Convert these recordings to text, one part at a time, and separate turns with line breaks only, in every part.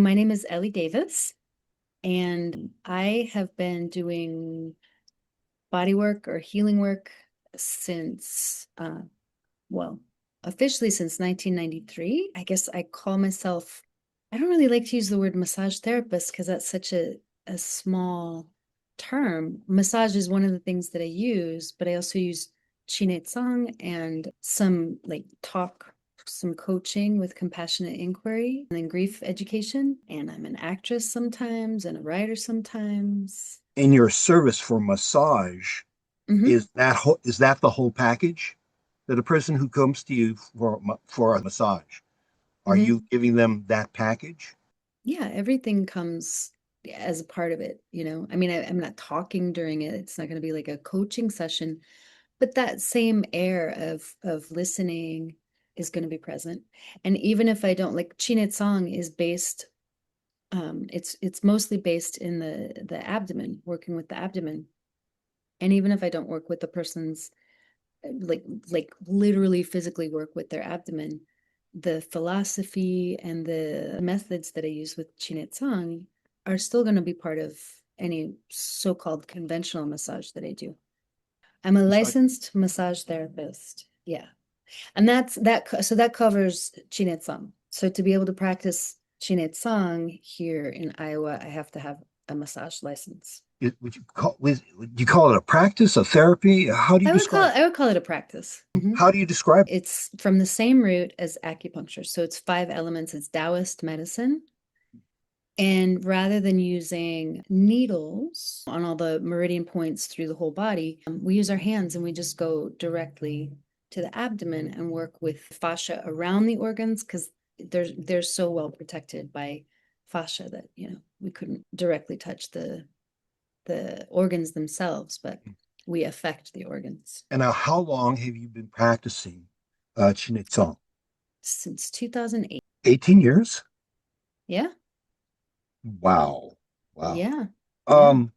My name is Ellie Davis, and I have been doing body work or healing work since, well, officially since 1993. I guess I call myself, I don't really like to use the word massage therapist because that's such a small term. Massage is one of the things that I use, but I also use Nei Tsang and some like some coaching with compassionate inquiry and then grief education. And I'm an actress sometimes and a writer sometimes.
In your service for massage,
Hmm.
is that the whole package? That a person who comes to you for a massage, are you
Hmm.
giving them that package?
Yeah, everything comes as a part of it, you know. I mean, I'm not talking during it. It's not going to be like a coaching session, but that same air of listening is going to be present. And even if I don't like Chinit Song is based, it's mostly based in the abdomen, working with the abdomen. And even if I don't work with the person's like literally physically work with their abdomen, the philosophy and the methods that I use with Chinit Tsang are still going to be part of any so-called conventional massage that I do. I'm a
Massage.
licensed massage therapist. Yeah. And so that covers Chinit Tsang. So to be able to practice Chinit Tsang here in Iowa, I have to have a massage license.
Would you call it a practice, a therapy? How do you describe it?
I would call it a practice. Mhm.
How do you describe it?
It's from the same root as acupuncture. So it's five elements. It's Taoist medicine. And rather than using needles on all the meridian points through the whole body, we use our hands and we just go directly to the abdomen and work with fascia around the organs because they're so well protected by fascia that, we couldn't directly touch the organs themselves, but we affect the organs.
And now, how long have you been practicing Chinitsong?
Since 2008.
18 years?
Yeah.
Wow. Wow.
Yeah. Yeah.
Um,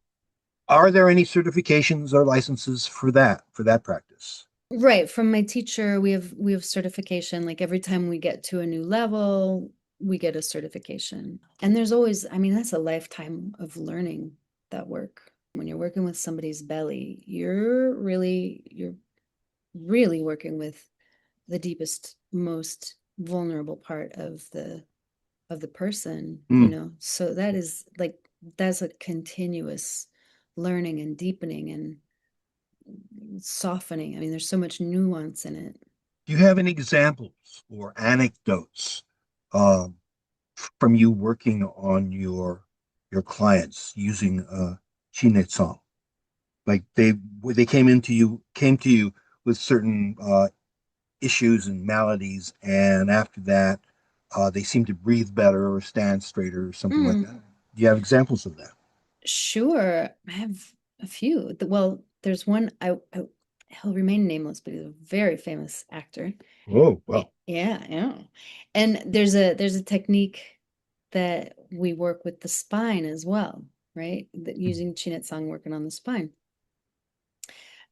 are there any certifications or licenses for that practice?
Right. From my teacher, we have certification. Like every time we get to a new level, we get a certification. And there's always, I mean, that's a lifetime of learning that work. When you're working with somebody's belly, you're really working with the deepest, most vulnerable part of the person, you
Mm.
know. So that's a continuous learning and deepening and softening. I mean, there's so much nuance in it.
Do you have any examples or anecdotes um, from you working on your clients using Chinitsong? Like they came to you with certain issues and maladies, and after that, they seem to breathe better or stand straighter or something like
Mm,
that. Do you have examples of that?
sure. I have a few. Well, there's one he'll remain nameless, but he's a very famous actor.
Oh, wow.
Yeah, yeah. And there's a technique that we work with the spine as well, right? That using Chinetsang working on the spine.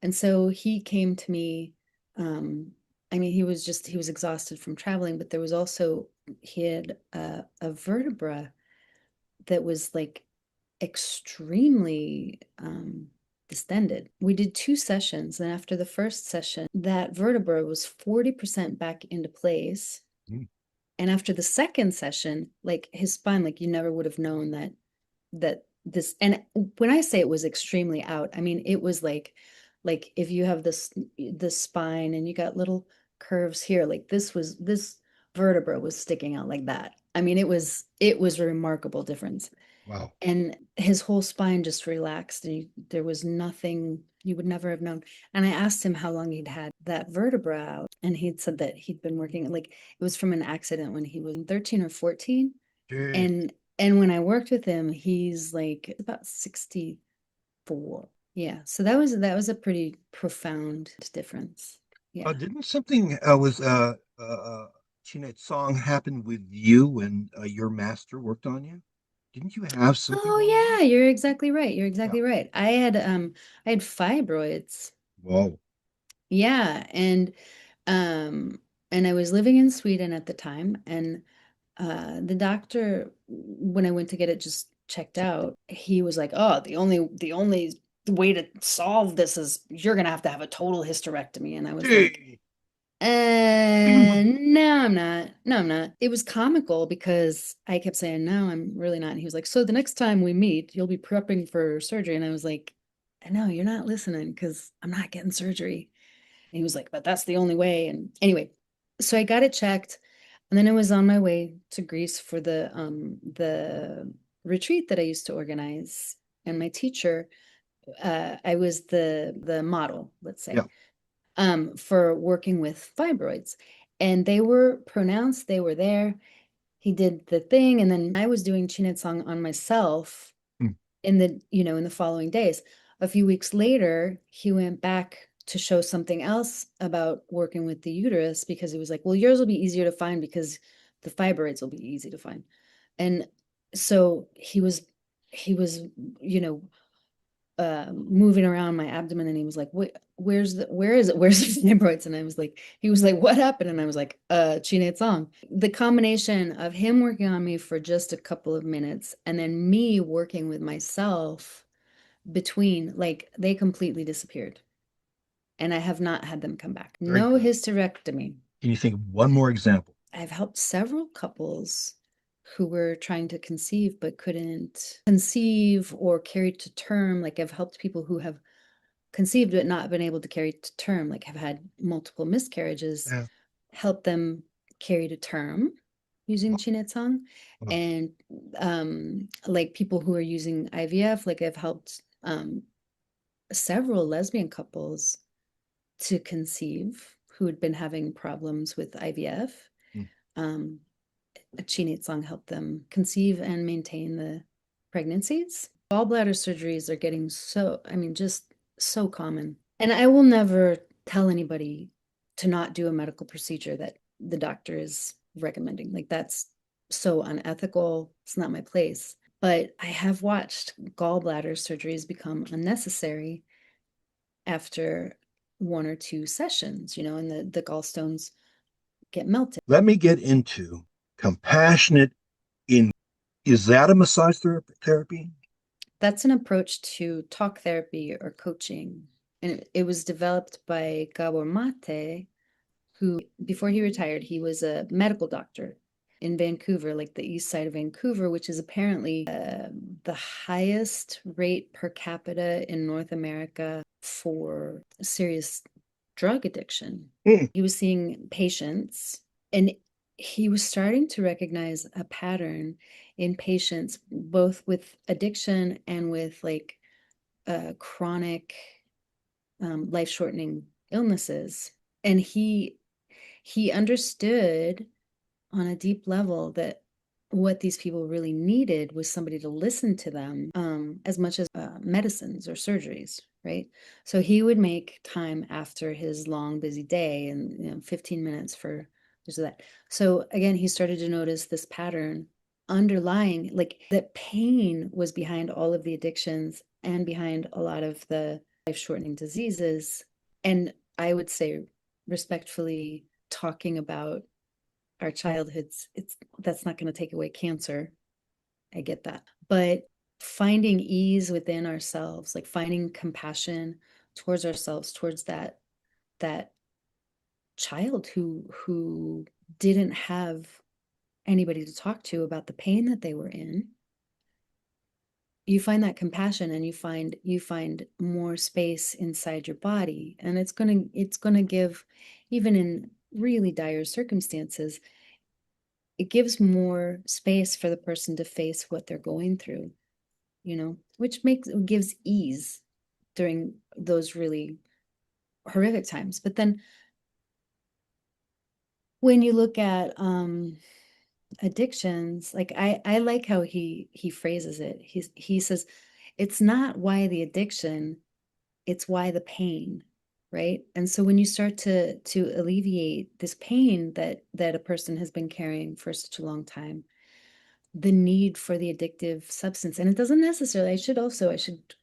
And so he came to me, I mean, he was exhausted from traveling, but there was also he had a vertebra that was like extremely distended. We did two sessions, and after the first session, that vertebra was 40% back into place.
Mm.
And after the second session, like his spine, like you never would have known that this, and when I say it was extremely out, I mean it was like if you have this spine and you got little curves here, like this vertebra was sticking out like that. I mean it was a remarkable difference.
Wow.
And his whole spine just relaxed and there was nothing you would never have known. And I asked him how long he'd had that vertebra out, and he'd said that he'd been working like it was from an accident when he was 13 or 14.
Jeez.
And when I worked with him, he's like about 64. Yeah. So that was a pretty profound difference. Yeah.
Didn't something was Chinette song happen with you when your master worked on you? Didn't you have something going
Oh
on?
yeah, you're exactly right. You're
Yeah.
exactly right. I had fibroids.
Whoa.
Yeah, um and I was living in Sweden at the time, and The doctor, when I went to get it just checked out, he was like, "Oh, the only way to solve this is you're gonna have to have a total hysterectomy." And I was like,
Gee.
no, I'm not. No, I'm not. It was comical because I kept saying, no, I'm really not. And he was like, so the next time we meet, you'll be prepping for surgery. And I was like, no, you're not listening because I'm not getting surgery. And he was like, but that's the only way. And anyway, so I got it checked. And then I was on my way to Greece for the retreat that I used to organize. And my teacher, I was the model, let's
Yeah.
say, for working with fibroids. And they were pronounced, they were there. He did the thing, and then I was doing Chinetsang on myself
Mm.
in the following days. A few weeks later, he went back to show something else about working with the uterus because he was like, well, yours will be easier to find because the fibroids will be easy to find. And so he was, you know, moving around my abdomen, and he was like, where is it? Where's the fibroids? And he was like, what happened? And I was like, Chine Tsang. The combination of him working on me for just a couple of minutes and then me working with myself between, like, they completely disappeared. And I have not had them come back.
Very
No
good.
hysterectomy.
Can you think of one more example?
I've helped several couples who were trying to conceive but couldn't conceive or carry to term. Like, I've helped people who have conceived but not been able to carry to term, like have had multiple miscarriages,
Yeah.
help them carry to term using Chinetsang.
Wow.
And like people who are using IVF, like I've helped several lesbian couples to conceive who had been having problems with IVF.
Mm.
Um, Chinetsang helped them conceive and maintain the pregnancies. Gallbladder surgeries are getting so, I mean, just so common. And I will never tell anybody to not do a medical procedure that the doctor is recommending. Like, that's so unethical. It's not my place. But I have watched gallbladder surgeries become unnecessary after one or two sessions, and the gallstones get melted.
Let me get into compassionate in. Is that a massage therapy?
That's an approach to talk therapy or coaching. And it was developed by Gabor Mate, who, before he retired, he was a medical doctor in Vancouver, like the east side of Vancouver, which is apparently the highest rate per capita in North America for serious drug addiction.
Mm.
He was seeing patients, and he was starting to recognize a pattern in patients, both with addiction and with like chronic life-shortening illnesses. And he understood on a deep level that what these people really needed was somebody to listen to them, as much as medicines or surgeries, right? So he would make time after his long, busy day, and 15 minutes for this or that. So again, he started to notice this pattern underlying, like that pain was behind all of the addictions and behind a lot of the life-shortening diseases. And I would say, respectfully, talking about our childhoods, it's that's not going to take away cancer. I get that. But finding ease within ourselves, like finding compassion towards ourselves, towards that child who didn't have anybody to talk to about the pain that they were in. You find that compassion, and you find more space inside your body, and it's going to give, even in really dire circumstances, it gives more space for the person to face what they're going through, which gives ease during those really horrific times. But then when you look at addictions, like I like how he phrases it. He says it's not why the addiction, it's why the pain, right? And so when you start to alleviate this pain that a person has been carrying for such a long time, the need for the addictive substance. And it doesn't necessarily, I should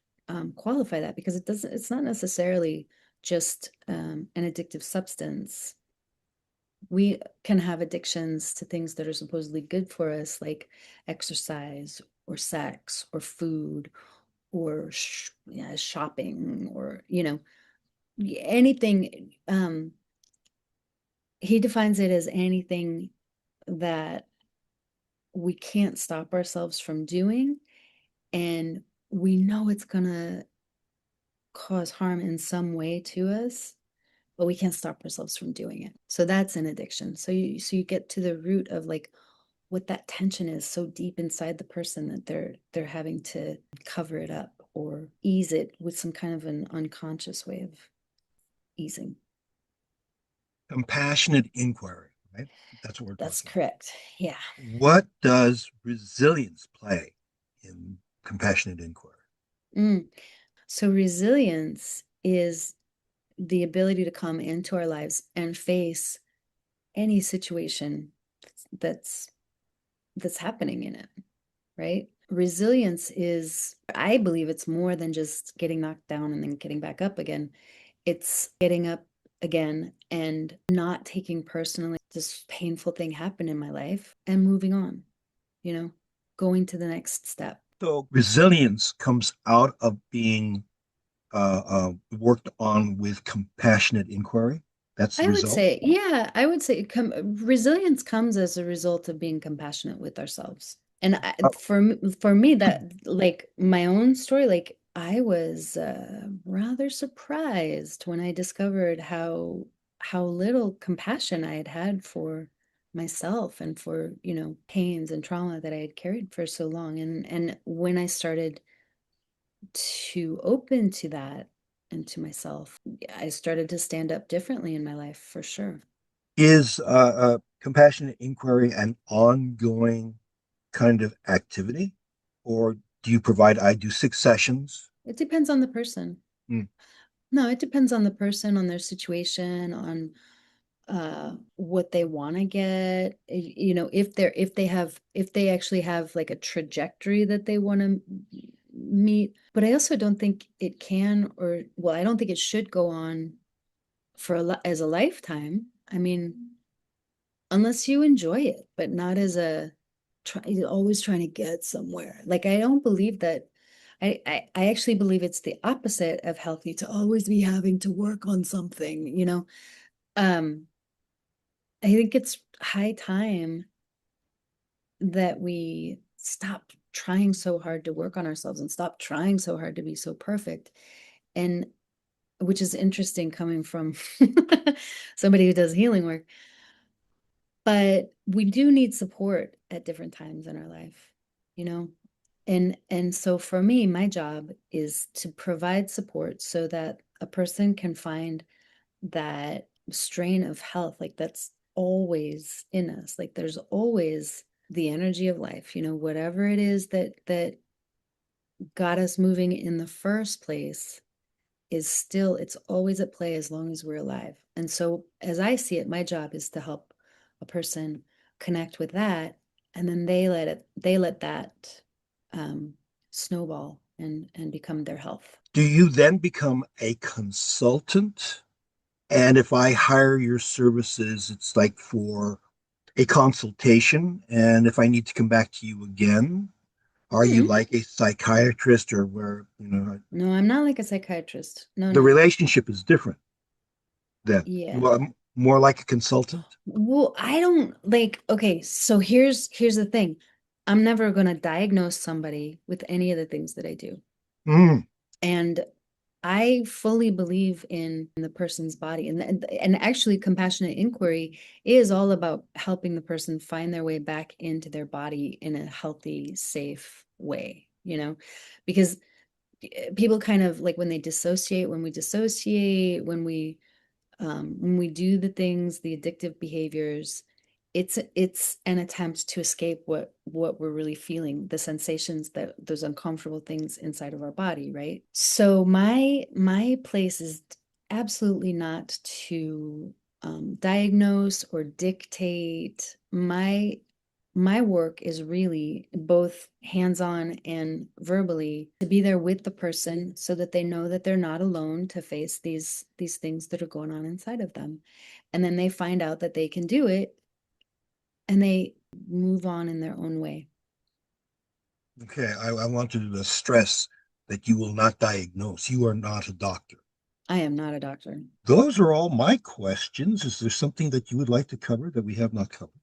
qualify that, because it's not necessarily just an addictive substance. We can have addictions to things that are supposedly good for us, like exercise or sex or food or yeah, shopping or, anything. He defines it as anything that we can't stop ourselves from doing, and we know it's gonna cause harm in some way to us, but we can't stop ourselves from doing it. So that's an addiction. So you get to the root of like what that tension is so deep inside the person that they're having to cover it up or ease it with some kind of an unconscious way of easing.
Compassionate inquiry, right? That's what we're
That's
talking about.
correct. Yeah.
What does resilience play in compassionate inquiry?
Mm. So resilience is the ability to come into our lives and face any situation that's that's happening in it, right? Resilience is, I believe it's more than just getting knocked down and then getting back up again. It's getting up again and not taking personally this painful thing happened in my life and moving on, you know, going to the next step.
So resilience comes out of being worked on with compassionate inquiry. That's the
I would
result.
say, yeah, I would say resilience comes as a result of being compassionate with ourselves. And
Uh,
for me, that like my own story, like I was rather surprised when I discovered how little compassion I had had for myself and for, pains and trauma that I had carried for so long. And when I started to open to that and to myself, I started to stand up differently in my life for sure.
is compassionate inquiry an ongoing kind of activity, or do you provide? I do 6 sessions.
It depends on the person.
Mm.
No, it depends on the person, on their situation, on what they want to get. If they actually have like a trajectory that they want to meet. But I also don't think it can, or well, I don't think it should go on for as a lifetime. I mean, unless you enjoy it, but not as a always trying to get somewhere. Like I don't believe that. I actually believe it's the opposite of healthy to always be having to work on something. Um, I think it's high time that we stop trying so hard to work on ourselves and stop trying so hard to be so perfect. And which is interesting coming from somebody who does healing work. But we do need support at different times in our life, you know? And so for me, my job is to provide support so that a person can find that strain of health, like that's always in us. Like there's always the energy of life, whatever it is that got us moving in the first place is still, it's always at play as long as we're alive. And so, as I see it, my job is to help a person connect with that, and then they let that um, snowball and become their health.
Do you then become a consultant? And if I hire your services, it's like for a consultation. And if I need to come back to you again, are you
Hmm.
like a psychiatrist, or where, you know,
No, I'm not like a psychiatrist. No,
the
no.
relationship is different then?
Yeah.
Well, more like a consultant?
Well, I don't like, okay, so here's the thing. I'm never going to diagnose somebody with any of the things that I do.
Mm.
And I fully believe in the person's body, and actually compassionate inquiry is all about helping the person find their way back into their body in a healthy, safe way, because people kind of like when we dissociate, when we do the things, the addictive behaviors, it's an attempt to escape what we're really feeling, the sensations, that those uncomfortable things inside of our body, right? So my place is absolutely not to diagnose or dictate. My My work is really both hands-on and verbally to be there with the person so that they know that they're not alone to face these things that are going on inside of them. And then they find out that they can do it and they move on in their own way.
Okay, I want to stress that you will not diagnose. You are not a doctor.
I am not a doctor.
Those are all my questions. Is there something that you would like to cover that we have not covered?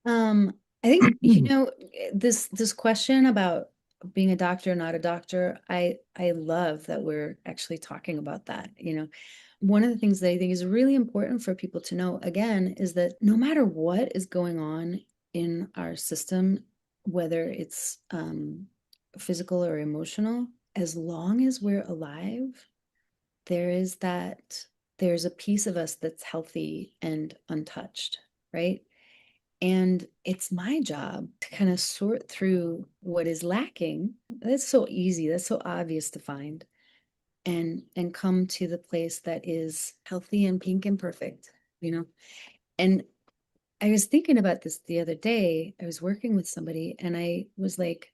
Um, I think, this question about being a doctor, not a doctor, I love that we're actually talking about that. One of the things that I think is really important for people to know, again, is that no matter what is going on in our system, whether it's physical or emotional, as long as we're alive, there is that there's a piece of us that's healthy and untouched, right? And it's my job to kind of sort through what is lacking. That's so easy, that's so obvious to find, and come to the place that is healthy and pink and perfect, you know? And I was thinking about this the other day. I was working with somebody and I was like,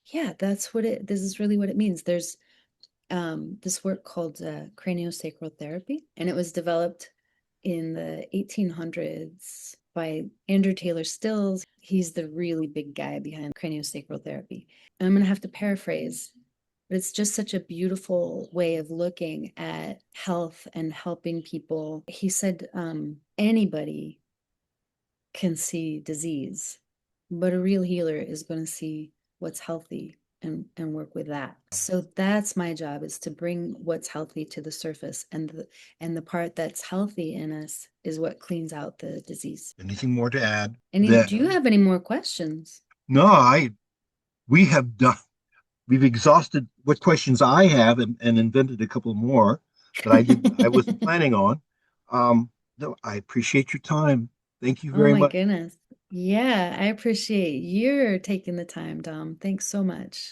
yeah, this is really what it means. There's this work called craniosacral therapy, and it was developed in the 1800s by Andrew Taylor Stills. He's the really big guy behind craniosacral therapy. And I'm going to have to paraphrase, but it's just such a beautiful way of looking at health and helping people. He said, anybody can see disease, but a real healer is going to see what's healthy and work with that. So that's my job, is to bring what's healthy to the surface, and the part that's healthy in us is what cleans out the disease.
Anything more to add?
Do you have any more questions?
No, we have done, we've exhausted what questions I have and invented a couple more that I wasn't planning on. No, I appreciate your time. Thank you
Oh
very
my
much.
goodness. Yeah, I appreciate your taking the time, Dom. Thanks so much.